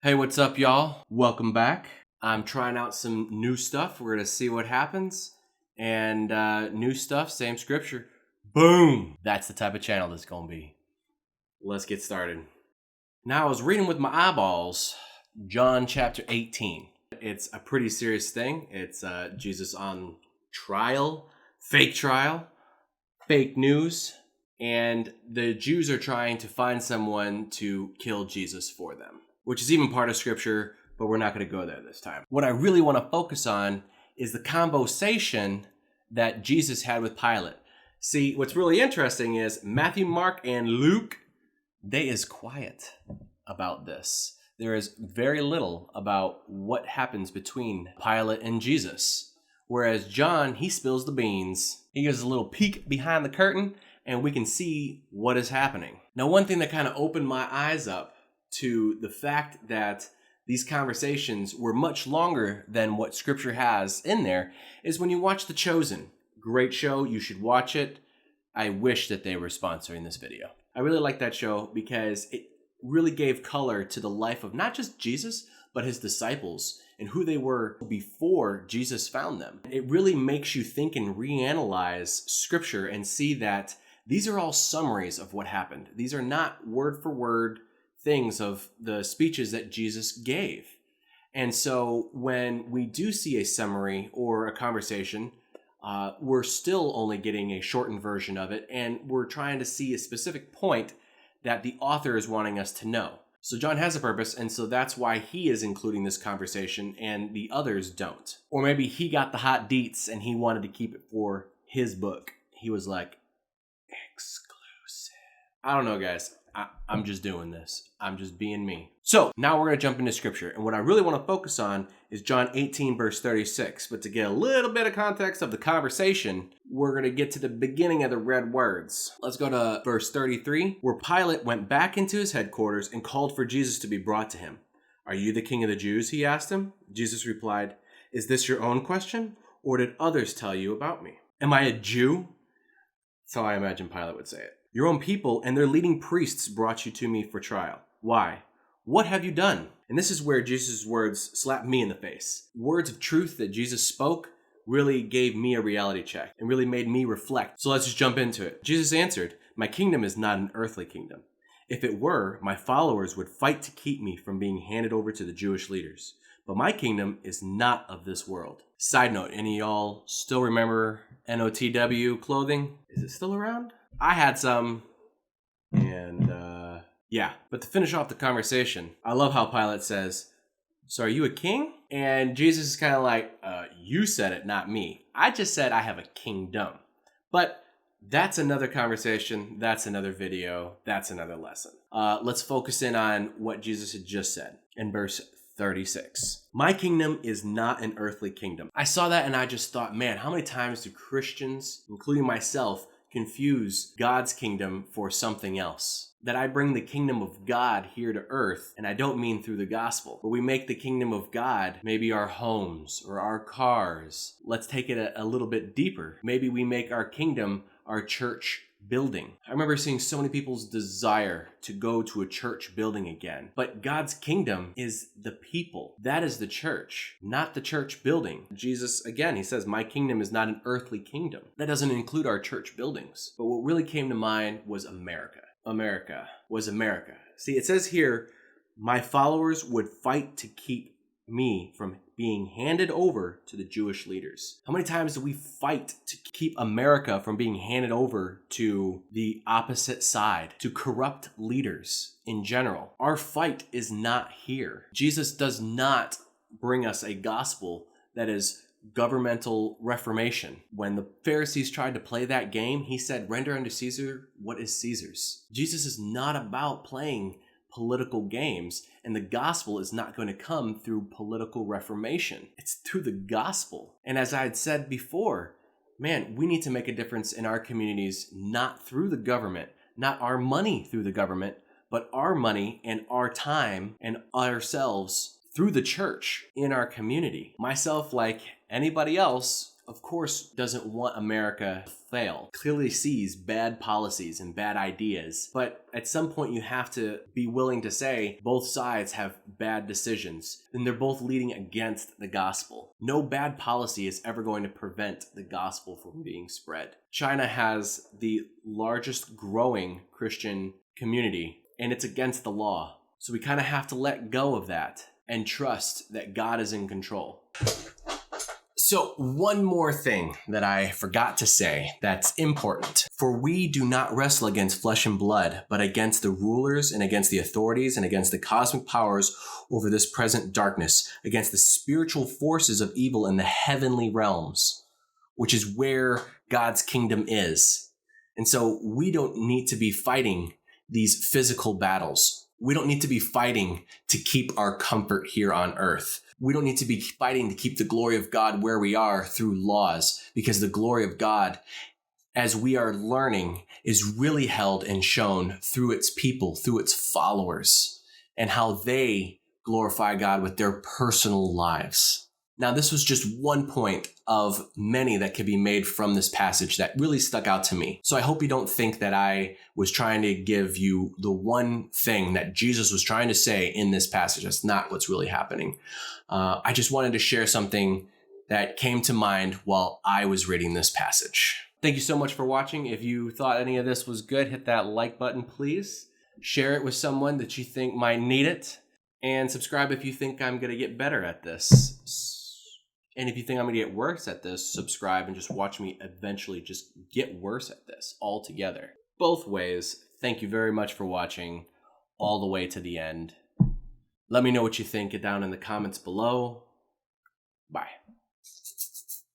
Hey, what's up, y'all? Welcome back. I'm trying out some new stuff. We're going to see what happens. And new stuff, same scripture. Boom! That's the type of channel this is going to be. Let's get started. Now, I was reading with my eyeballs John chapter 18. It's a pretty serious thing. It's Jesus on trial, fake news. And the Jews are trying to find someone to kill Jesus for them, which is even part of scripture, but we're not going to go there this time. What I really want to focus on is the conversation that Jesus had with Pilate. See, what's really interesting is Matthew, Mark, and Luke, they is quiet about this. There is very little about what happens between Pilate and Jesus. Whereas John, he spills the beans. He gives a little peek behind the curtain, and we can see what is happening. Now, one thing that kind of opened my eyes up to the fact that these conversations were much longer than what scripture has in there is when you watch The Chosen. Great show, you should watch it. I wish that they were sponsoring this video. I really like that show because it really gave color to the life of not just Jesus, but his disciples and who they were before Jesus found them. It really makes you think and reanalyze scripture and see that these are all summaries of what happened. These are not word for word things of the speeches that Jesus gave. And so when we do see a summary or a conversation, we're still only getting a shortened version of it, and we're trying to see a specific point that the author is wanting us to know. So John has a purpose, and so that's why he is including this conversation and the others don't. Or maybe he got the hot deets and he wanted to keep it for his book. He was like, exclusive. I don't know, guys. I'm just doing this. I'm just being me. So now we're going to jump into scripture. And what I really want to focus on is John 18, verse 36. But to get a little bit of context of the conversation, we're going to get to the beginning of the red words. Let's go to verse 33, where Pilate went back into his headquarters and called for Jesus to be brought to him. "Are you the king of the Jews?" he asked him. Jesus replied, "Is this your own question, or did others tell you about me? Am I a Jew?" That's how I imagine Pilate would say it. "Your own people and their leading priests brought you to me for trial. Why? What have you done?" And this is where Jesus' words slapped me in the face. Words of truth that Jesus spoke really gave me a reality check and really made me reflect. So let's just jump into it. Jesus answered, "My kingdom is not an earthly kingdom. If it were, my followers would fight to keep me from being handed over to the Jewish leaders. But my kingdom is not of this world." Side note, any of y'all still remember NOTW clothing? Is it still around? I had some, and yeah. But to finish off the conversation, I love how Pilate says, "So are you a king?" And Jesus is kind of like, you said it, not me. I just said I have a kingdom. But that's another conversation. That's another video. That's another lesson. Let's focus in on what Jesus had just said in verse 36. "My kingdom is not an earthly kingdom." I saw that and I just thought, man, how many times do Christians, including myself, confuse God's kingdom for something else? That I bring the kingdom of God here to earth, and I don't mean through the gospel, but we make the kingdom of God maybe our homes or our cars. Let's take it a little bit deeper. Maybe we make our kingdom our church building. I remember seeing so many people's desire to go to a church building again. But God's kingdom is the people. That is the church, not the church building. Jesus, again, he says, "My kingdom is not an earthly kingdom." That doesn't include our church buildings. But what really came to mind was America. America was America. See, it says here, "My followers would fight to keep me from being handed over to the Jewish leaders." How many times do we fight to keep America from being handed over to the opposite side, to corrupt leaders in general? Our fight is not here. Jesus does not bring us a gospel that is governmental reformation. When the Pharisees tried to play that game, he said, "Render unto Caesar what is Caesar's." Jesus is not about playing political games, and the gospel is not going to come through political reformation. It's through the gospel. And as I had said before, man, we need to make a difference in our communities, not through the government, not our money through the government, but our money and our time and ourselves through the church in our community. Myself, like anybody else, of course, doesn't want America to fail, clearly sees bad policies and bad ideas, but at some point you have to be willing to say both sides have bad decisions, and they're both leading against the gospel. No bad policy is ever going to prevent the gospel from being spread. China has the largest growing Christian community, and it's against the law. So we kind of have to let go of that and trust that God is in control. So one more thing that I forgot to say that's important. For we do not wrestle against flesh and blood, but against the rulers and against the authorities and against the cosmic powers over this present darkness, against the spiritual forces of evil in the heavenly realms, which is where God's kingdom is. And so we don't need to be fighting these physical battles. We don't need to be fighting to keep our comfort here on earth. We don't need to be fighting to keep the glory of God where we are through laws, because the glory of God, as we are learning, is really held and shown through its people, through its followers, and how they glorify God with their personal lives. Now, this was just one point of many that could be made from this passage that really stuck out to me. So I hope you don't think that I was trying to give you the one thing that Jesus was trying to say in this passage. That's not what's really happening. I just wanted to share something that came to mind while I was reading this passage. Thank you so much for watching. If you thought any of this was good, hit that like button, please. Share it with someone that you think might need it. And subscribe if you think I'm going to get better at this. And if you think I'm going to get worse at this, subscribe and just watch me eventually just get worse at this altogether. Both ways, thank you very much for watching all the way to the end. Let me know what you think down in the comments below. Bye.